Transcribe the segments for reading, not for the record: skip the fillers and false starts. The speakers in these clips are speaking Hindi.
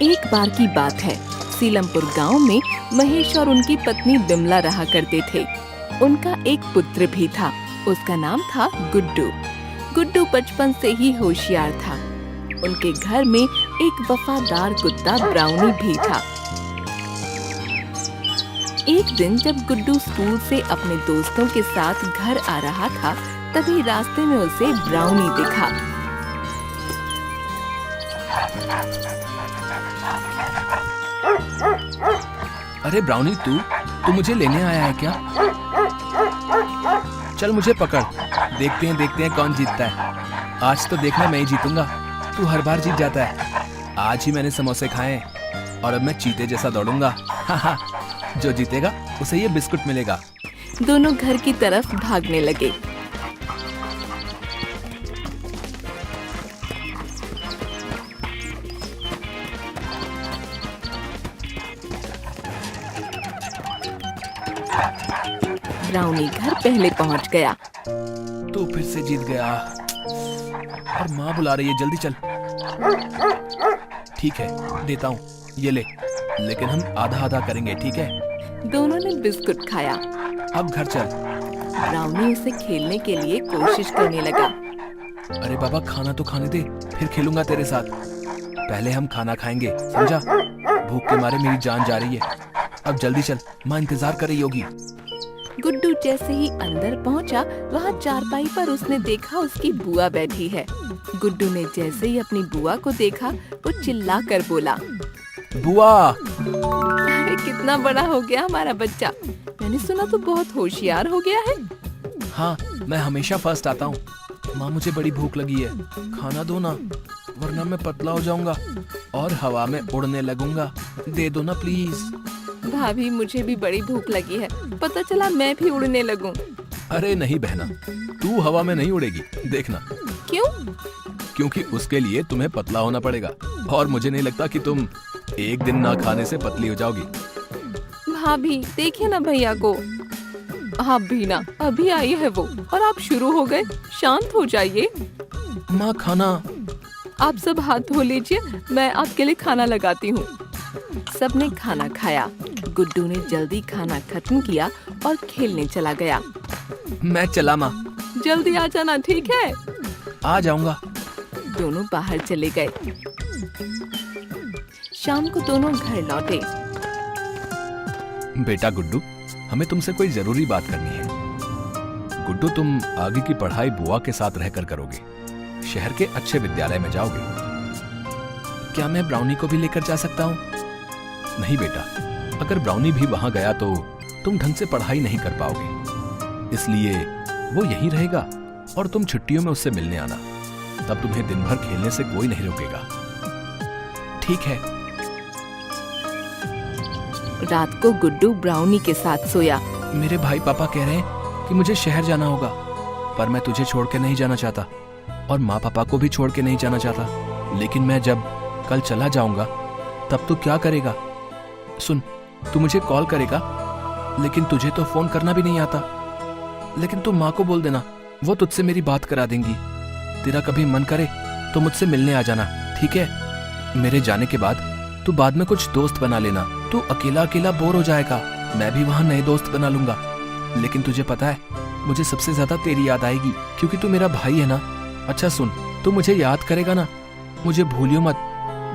एक बार की बात है, सीलमपुर गांव में महेश और उनकी पत्नी बिमला रहा करते थे। उनका एक पुत्र भी था। उसका नाम था गुड्डू। गुड्डू बचपन से ही होशियार था। उनके घर में एक वफादार कुत्ता ब्राउनी भी था। एक दिन जब गुड्डू स्कूल से अपने दोस्तों के साथ घर आ रहा था, तभी रास्ते में उसे ब्राउनी दिखा। अरे ब्राउनी, तू मुझे लेने आया है क्या? चल मुझे पकड़, देखते हैं कौन जीतता है। आज तो देखना मैं ही जीतूंगा, तू हर बार जीत जाता है। आज ही मैंने समोसे खाए और अब मैं चीते जैसा दौड़ूंगा। जो जीतेगा उसे ये बिस्कुट मिलेगा। दोनों घर की तरफ भागने लगे। ब्राउनी घर पहले पहुंच गया। तू फिर से जीत गया और माँ बुला रही है, जल्दी चल। ठीक है, देता हूँ, ये ले, लेकिन हम आधा आधा करेंगे, ठीक है? दोनों ने बिस्कुट खाया। अब घर चल। ब्राउनी उसे खेलने के लिए कोशिश करने लगा। अरे बाबा, खाना तो खाने दे, फिर खेलूंगा तेरे साथ। पहले हम खाना खाएंगे, समझा? भूख के मारे मेरी जान जा रही है। अब जल्दी चल, माँ इंतजार कर रही होगी। गुड्डू जैसे ही अंदर पहुंचा, वहाँ चारपाई पर उसने देखा उसकी बुआ बैठी है। गुड्डू ने जैसे ही अपनी बुआ को देखा, वो चिल्लाकर बोला, बुआ! अरे कितना बड़ा हो गया हमारा बच्चा। मैंने सुना तो बहुत होशियार हो गया है। हाँ, मैं हमेशा फर्स्ट आता हूँ। माँ, मुझे बड़ी भूख लगी है, खाना दो ना, वरना मैं पतला हो जाऊंगा और हवा में उड़ने लगूंगा। दे दो ना प्लीज। भाभी, मुझे भी बड़ी भूख लगी है, पता चला मैं भी उड़ने लगूं। अरे नहीं बहना, तू हवा में नहीं उड़ेगी, देखना। क्यों? क्योंकि उसके लिए तुम्हें पतला होना पड़ेगा और मुझे नहीं लगता कि तुम एक दिन ना खाने से पतली हो जाओगी। भाभी, देखिए ना भैया को। आप भी ना, अभी आई है वो और आप शुरू हो गए। शांत हो जाइए। माँ, खाना। आप सब हाथ धो लीजिए, मैं आपके लिए खाना लगाती हूँ। सबने खाना खाया। गुड्डू ने जल्दी खाना खत्म किया और खेलने चला गया। मैं चला माँ। जल्दी आ जाना, ठीक है? आ जाऊंगा। दोनों बाहर चले गए। शाम को दोनों घर लौटे। बेटा गुड्डू, हमें तुमसे कोई जरूरी बात करनी है। गुड्डू, तुम आगे की पढ़ाई बुआ के साथ रहकर करोगे, शहर के अच्छे विद्यालय में जाओगे। क्या मैं ब्राउनी को भी लेकर जा सकता हूँ? नहीं बेटा, अगर ब्राउनी भी वहां गया तो तुम ढंग से पढ़ाई नहीं कर पाओगे, इसलिए वो यहीं रहेगा और तुम छुट्टियों में उससे मिलने आना। तब तुम्हें दिन भर खेलने से कोई नहीं रोकेगा। ठीक है। रात को गुड्डू ब्राउनी के साथ सोया। मेरे भाई पापा कह रहे हैं कि मुझे शहर जाना होगा, पर मैं तुझे छोड़ के नहीं जाना चाहता और माँ पापा को भी छोड़ के नहीं जाना चाहता। लेकिन मैं जब कल चला जाऊंगा तब तू क्या करेगा? सुन, तू मुझे कॉल करेगा, लेकिन तुझे तो फोन करना भी नहीं आता। लेकिन तू माँ को बोल देना, वो तुझसे मेरी बात करा देंगी। तेरा कभी मन करे तो मुझसे मिलने आ जाना, ठीक है? मेरे जाने के बाद तू बाद में कुछ दोस्त बना लेना। तू अकेला अकेला बोर हो जाएगा, मैं भी वहाँ नए दोस्त बना लूंगा। लेकिन तुझे पता है, मुझे सबसे ज्यादा तेरी याद आएगी, क्योंकि तू मेरा भाई है ना। अच्छा सुन, तू मुझे याद करेगा ना? मुझे भूलियो मत।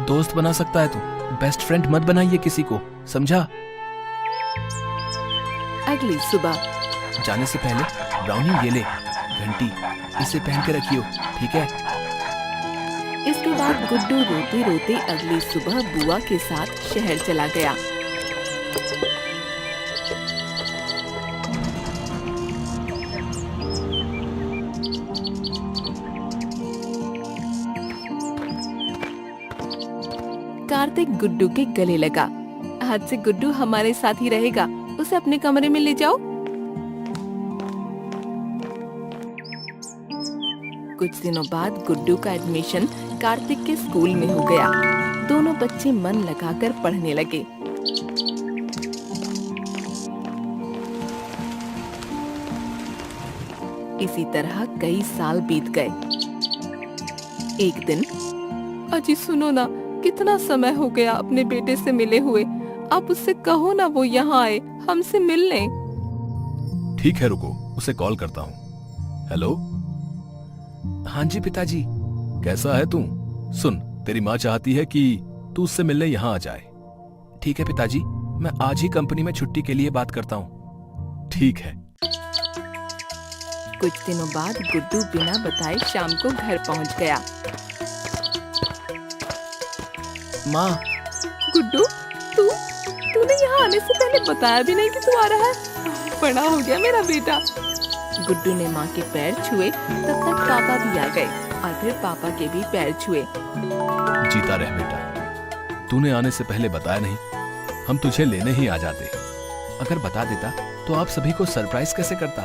दोस्त बना सकता है तू, बेस्ट फ्रेंड मत बनाइए किसी को, समझा? अगली सुबह जाने से पहले ब्राउनी, ये ले घंटी, इसे पहन के रखियो, ठीक है? इसके बाद गुड्डू रोते रोते अगली सुबह बुआ के साथ शहर चला गया। कार्तिक गुड्डू के गले लगा। आज से गुड्डू हमारे साथ ही रहेगा, उसे अपने कमरे में ले जाओ। कुछ दिनों बाद गुड्डू का एडमिशन कार्तिक के स्कूल में हो गया। दोनों बच्चे मन लगाकर पढ़ने लगे। इसी तरह कई साल बीत गए। एक दिन, अजी सुनो ना, कितना समय हो गया अपने बेटे से मिले हुए। आप उससे कहो ना वो यहाँ आए, हमसे मिल लें। ठीक है, रुको, उसे कॉल करता हूँ। हेलो। हाँ जी पिताजी। कैसा है तू? सुन, तेरी माँ चाहती है कि तू उससे मिलने यहाँ आ जाए। ठीक है पिताजी, मैं आज ही कंपनी में छुट्टी के लिए बात करता हूँ। ठीक है। कुछ दिनों बाद गुड्डू बिना बताए शाम को घर पहुँच गया। माँ। गुड्डू, तूने यहाँ आने से पहले बताया भी नहीं कि तू आ रहा है। बड़ा हो गया मेरा बेटा। गुड्डू ने माँ के पैर छुए, तब तक पापा भी आ गए और फिर पापा के भी पैर छुए। जीता रह बेटा, तूने आने से पहले बताया नहीं, हम तुझे लेने ही आ जाते। अगर बता देता तो आप सभी को सरप्राइज कैसे करता।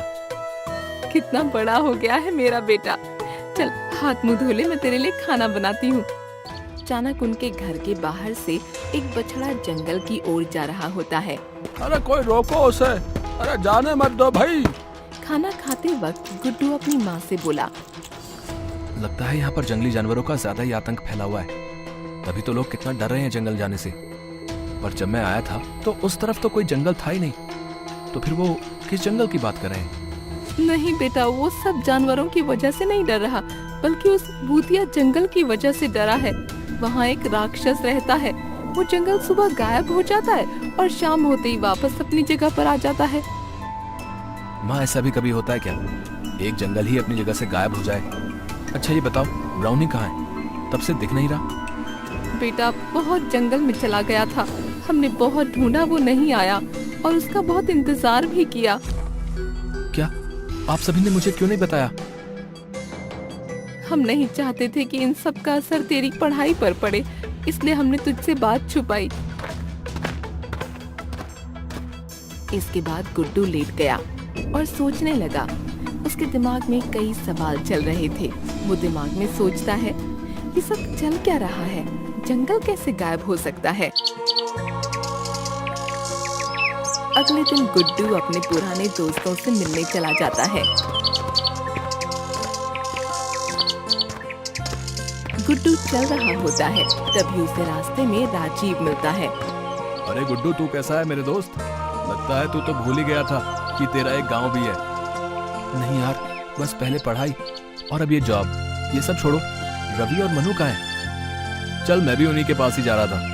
कितना बड़ा हो गया है मेरा बेटा। चल हाथ मुंह धो ले, मैं तेरे लिए खाना बनाती हूँ। अचानक उनके घर के बाहर से एक बछड़ा जंगल की ओर जा रहा होता है। अरे कोई रोको उसे, अरे जाने मत दो भाई। खाना खाते वक्त गुड्डू अपनी माँ से बोला, लगता है यहाँ पर जंगली जानवरों का ज्यादा ही आतंक फैला हुआ है, तभी तो लोग कितना डर रहे हैं जंगल जाने से। पर जब मैं आया था तो उस तरफ तो कोई जंगल था ही नहीं, तो फिर वो किस जंगल की बात कर रहे हैं? नहीं बेटा, वो सब जानवरों की वजह से नहीं डर रहा, बल्कि उस भूतिया जंगल की वजह से डरा है। वहाँ एक राक्षस रहता है। वो जंगल सुबह गायब हो जाता है और शाम होते ही वापस अपनी जगह पर आ जाता है। माँ, ऐसा भी कभी होता है क्या? एक जंगल ही अपनी जगह से गायब हो जाए? अच्छा ये बताओ, ब्राउनी कहाँ है? तब से दिख नहीं रहा। बेटा बहुत जंगल में चला गया था, हमने बहुत ढूंढा, वो नहीं आया और उसका बहुत इंतजार भी किया। क्या आप सभी ने मुझे क्यों नहीं बताया? हम नहीं चाहते थे कि इन सब का असर तेरी पढ़ाई पर पड़े, इसलिए हमने तुझसे बात छुपाई। इसके बाद गुड्डू लेट गया और सोचने लगा। उसके दिमाग में कई सवाल चल रहे थे। वो दिमाग में सोचता है, ये सब चल क्या रहा है? जंगल कैसे गायब हो सकता है? अगले दिन गुड्डू अपने पुराने दोस्तों से मिलने चला जाता है। गुड्डू चल रहा होता है, तभी उसे रास्ते में राजीव मिलता है। अरे गुड्डू, तू कैसा है मेरे दोस्त? लगता है तू तो भूल ही गया था कि तेरा एक गांव भी है। नहीं यार, बस पहले पढ़ाई और अब ये जॉब, ये सब छोड़ो। रवि और मनु कहाँ हैं? चल मैं भी उन्हीं के पास ही जा रहा था।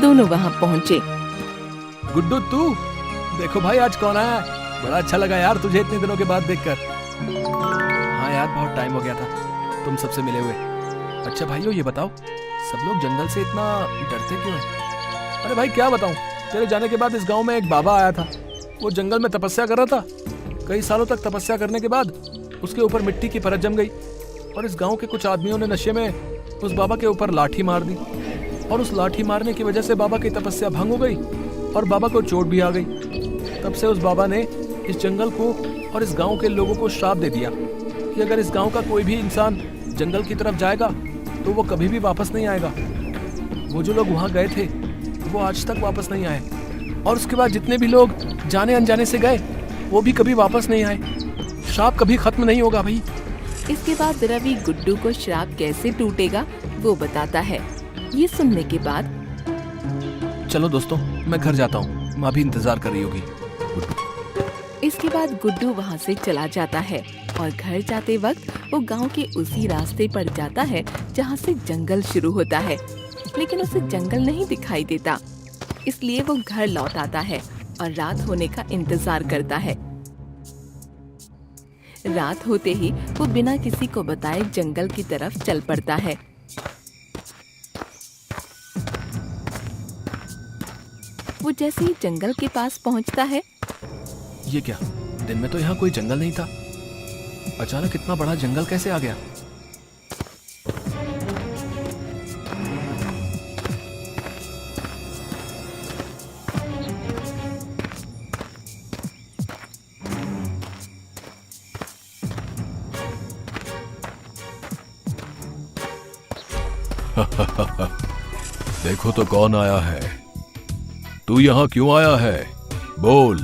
दोनों वहाँ पहुँचे। गुड्डू तू, देखो भाई आज कौन आया है। बड़ा अच्छा लगा यार तुझे इतने दिनों के बाद देखकर। हाँ यार, बहुत टाइम हो गया था तुम सबसे मिले हुए। अच्छा भाइयों, ये बताओ, सब लोग जंगल से इतना डरते क्यों हैं? अरे भाई क्या बताऊं, तेरे जाने के बाद इस गांव में एक बाबा आया था। वो जंगल में तपस्या कर रहा था। कई सालों तक तपस्या करने के बाद उसके ऊपर मिट्टी की परत जम गई और इस गांव के कुछ आदमियों ने नशे में उस बाबा के ऊपर लाठी मार दी और उस लाठी मारने की वजह से बाबा की तपस्या भंग हो गई और बाबा को चोट भी आ गई। तब से उस बाबा ने इस जंगल को और इस गांव के लोगों को श्राप दे दिया कि अगर इस गांव का कोई भी इंसान जंगल की तरफ जाएगा तो वो कभी भी वापस नहीं आएगा। वो जो लोग वहां गए थे वो आज तक वापस नहीं आए और उसके बाद जितने भी लोग जाने अनजाने से गए वो भी कभी वापस नहीं आए। श्राप कभी खत्म नहीं होगा भाई। इसके बाद रवि गुड्डू को श्राप कैसे टूटेगा वो बताता है। ये सुनने के बाद, चलो दोस्तों, मैं घर जाता हूँ, माँ भी इंतजार कर रही होगी। इसके बाद गुड्डू वहाँ से चला जाता है और घर जाते वक्त वो गांव के उसी रास्ते पर जाता है जहाँ से जंगल शुरू होता है, लेकिन उसे जंगल नहीं दिखाई देता। इसलिए वो घर लौट आता है और रात होने का इंतजार करता है। रात होते ही वो बिना किसी को बताए जंगल की तरफ चल पड़ता है। वो जैसे ही जंगल के पास पहुंचता है, ये क्या, दिन में तो यहाँ कोई जंगल नहीं था, अचानक इतना बड़ा जंगल कैसे आ गया? देखो तो कौन आया है। तू यहाँ क्यों आया है? बोल।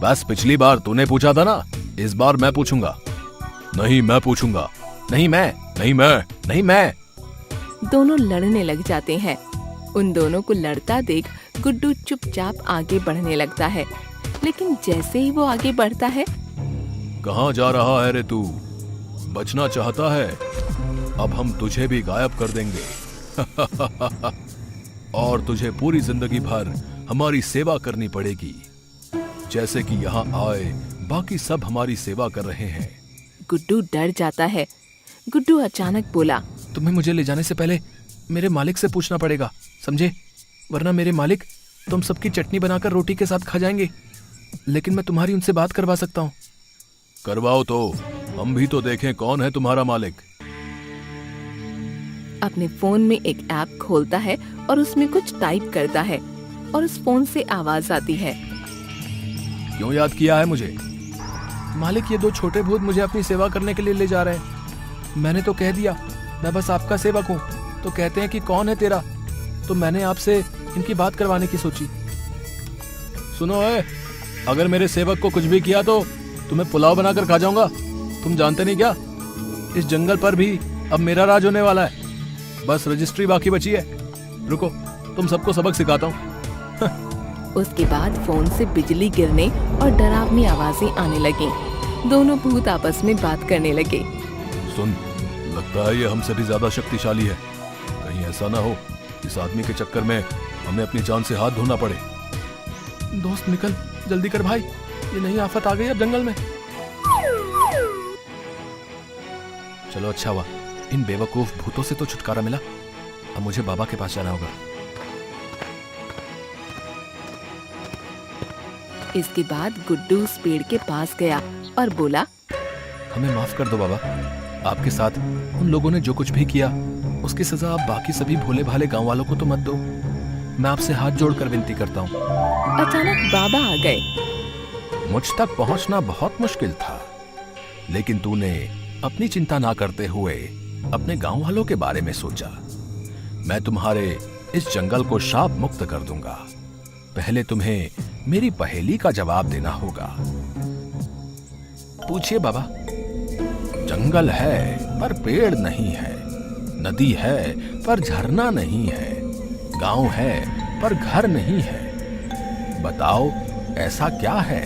बस पिछली बार तूने पूछा था ना, इस बार मैं पूछूंगा। नहीं, मैं पूछूंगा। नहीं मैं, नहीं मैं, नहीं मैं। दोनों लड़ने लग जाते हैं। उन दोनों को लड़ता देख गुड्डू चुपचाप आगे बढ़ने लगता है, लेकिन जैसे ही वो आगे बढ़ता है, कहाँ जा रहा है रे तू? बचना चाहता है? अब हम तुझे भी गायब कर देंगे। और तुझे पूरी जिंदगी भर हमारी सेवा करनी पड़ेगी, जैसे कि यहाँ आए बाकी सब हमारी सेवा कर रहे हैं। गुड्डू डर जाता है। गुड्डू अचानक बोला, तुम्हें मुझे ले जाने से पहले मेरे मालिक से पूछना पड़ेगा, समझे? वरना मेरे मालिक तुम सबकी चटनी बनाकर रोटी के साथ खा जाएंगे। लेकिन मैं तुम्हारी उनसे बात करवा सकता हूँ। करवाओ तो, हम भी तो देखें कौन है तुम्हारा मालिक। अपने फोन में एक ऐप खोलता है और उसमें कुछ टाइप करता है और उस फोन से आवाज आती है। क्यों याद किया है मुझे? मालिक, ये दो छोटे भूत मुझे अपनी सेवा करने के लिए ले जा रहे हैं। मैंने तो कह दिया मैं बस आपका सेवक हूँ, तो कहते हैं कि कौन है तेरा, तो मैंने आपसे इनकी बात करवाने की सोची। सुनो है, अगर मेरे सेवक को कुछ भी किया तो तुम्हें पुलाव बनाकर खा जाऊंगा। तुम जानते नहीं क्या, इस जंगल पर भी अब मेरा राज होने वाला है। बस रजिस्ट्री बाकी बची है। रुको, तुम सबको सबक सिखाता हूँ। उसके बाद फोन से बिजली गिरने और डरावनी आवाजें आने लगी। दोनों भूत आपस में बात करने लगे। सुन, लगता है ये हमसे भी ज्यादा शक्तिशाली है। कहीं ऐसा ना हो इस आदमी के चक्कर में हमें अपनी जान से हाथ धोना पड़े। दोस्त निकल, जल्दी कर भाई, ये नई आफत आ गई अब जंगल में। चलो अच्छा हुआ, इन बेवकूफ भूतों से तो छुटकारा मिला। अब मुझे बाबा के पास जाना होगा। इसके बाद गुड्डू उस पेड़ के पास गया और बोला, हमें माफ कर दो बाबा, आपके साथ उन लोगों ने जो कुछ भी किया उसकी सजा आप बाकी सभी भोले भाले गांव वालों को तो मत दो। मैं आपसे हाथ जोड़कर विनती करता हूँ। अचानक बाबा आ गए। मुझ तक पहुंचना बहुत मुश्किल था, लेकिन तूने अपनी चिंता ना करते हुए अपने गांव वालों के बारे में सोचा। मैं तुम्हारे इस जंगल को शाप मुक्त कर दूंगा। पहले तुम्हें मेरी पहेली का जवाब देना होगा। पूछिए बाबा। जंगल है पर पेड़ नहीं है, नदी है पर झरना नहीं है, गांव है पर घर नहीं है। बताओ ऐसा क्या है?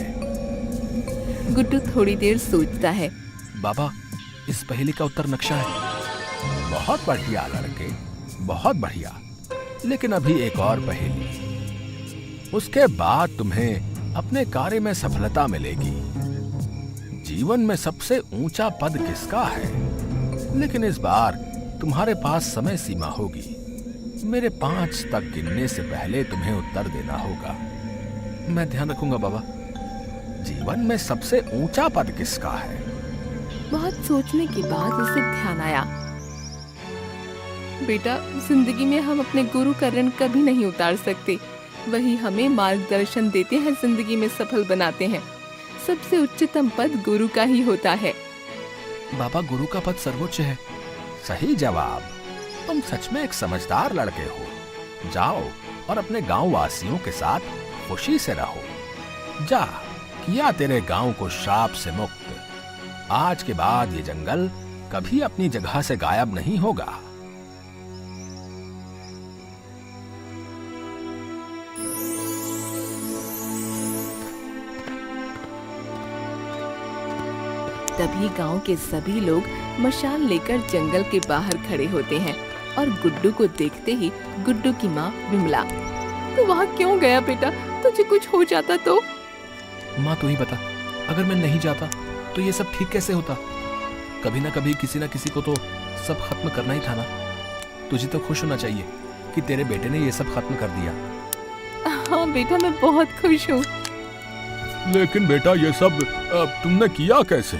गुड्डू थोड़ी देर सोचता है। बाबा, इस पहेली का उत्तर नक्शा है। बहुत बढ़िया लड़के, बहुत बढ़िया। लेकिन अभी एक और पहेली, उसके बाद तुम्हें अपने कार्य में सफलता मिलेगी। जीवन में सबसे ऊंचा पद किसका है? लेकिन इस बार तुम्हारे पास समय सीमा होगी। मेरे 5 तक गिनने से पहले तुम्हें उत्तर देना होगा। मैं ध्यान रखूंगा बाबा। जीवन में सबसे ऊंचा पद किसका है? बहुत सोचने के बाद उसे ध्यान आया। बेटा, जिंदगी में हम अपने गुरु का ऋण कभी नहीं उतार सकते। वही हमें मार्गदर्शन देते हैं, जिंदगी में सफल बनाते हैं। सबसे उच्चतम पद गुरु का ही होता है। बाबा, गुरु का पद सर्वोच्च है। सही जवाब। तुम सच में एक समझदार लड़के हो। जाओ और अपने गांव वासियों के साथ खुशी से रहो। जा, किया तेरे गांव को शाप से मुक्त। आज के बाद ये जंगल कभी अपनी जगह से गायब नहीं होगा। तभी गांव के सभी लोग मशाल लेकर जंगल के बाहर खड़े होते हैं और गुड्डू को देखते ही गुड्डू की माँ विमला, तू वहाँ क्यों गया बेटा? तुझे कुछ हो जाता तो? माँ तू ही बता, अगर मैं नहीं जाता तो ये सब ठीक कैसे होता? कभी ना कभी किसी ना किसी को तो सब खत्म करना ही था ना। तुझे तो खुश होना चाहिए कि तेरे बेटे ने ये सब खत्म कर दिया। हाँ बेटा, मैं बहुत खुश हूँ। लेकिन बेटा, ये सब तुमने किया कैसे?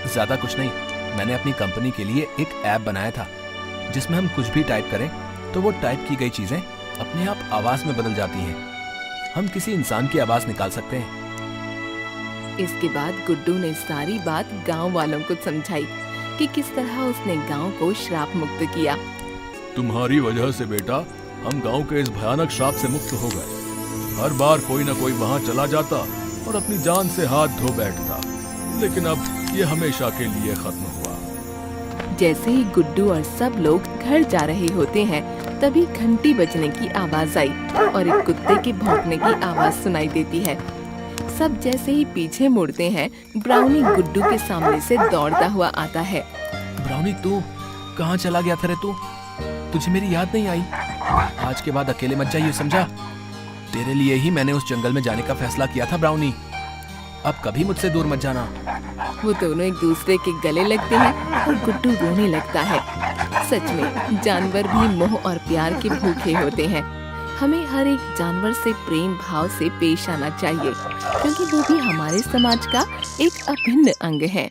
ज्यादा कुछ नहीं, मैंने अपनी कंपनी के लिए एक ऐप बनाया था जिसमें हम कुछ भी टाइप करें तो वो टाइप की गई चीजें अपने आप आवाज में बदल जाती हैं। हम किसी इंसान की आवाज निकाल सकते हैं। इसके बाद गुड्डू ने सारी बात गांव वालों को समझाई कि किस तरह उसने गांव को श्राप मुक्त किया। तुम्हारी वजह से बेटा हम गांव के इस भयानक श्राप से मुक्त हो गए। हर बार कोई ना कोई वहां चला जाता और अपनी जान से हाथ धो बैठता, लेकिन अब ये हमेशा के लिए खत्म हुआ। जैसे ही गुड्डू और सब लोग घर जा रहे होते हैं, तभी घंटी बजने की आवाज आई और एक कुत्ते के भौंकने की आवाज सुनाई देती है। सब जैसे ही पीछे मुड़ते हैं, ब्राउनी गुड्डू के सामने से दौड़ता हुआ आता है। ब्राउनी, तू कहाँ चला गया था रे? तू तुझे मेरी याद नहीं आई? आज के बाद अकेले मत जाइए, समझा? तेरे लिए ही मैंने उस जंगल में जाने का फैसला किया था ब्राउनी। अब कभी मुझसे दूर मत जाना। वो दोनों एक दूसरे के गले लगते हैं और गुड्डू रोने लगता है। सच में जानवर भी मोह और प्यार के भूखे होते हैं। हमें हर एक जानवर से प्रेम भाव से पेश आना चाहिए, क्योंकि वो भी हमारे समाज का एक अभिन्न अंग है।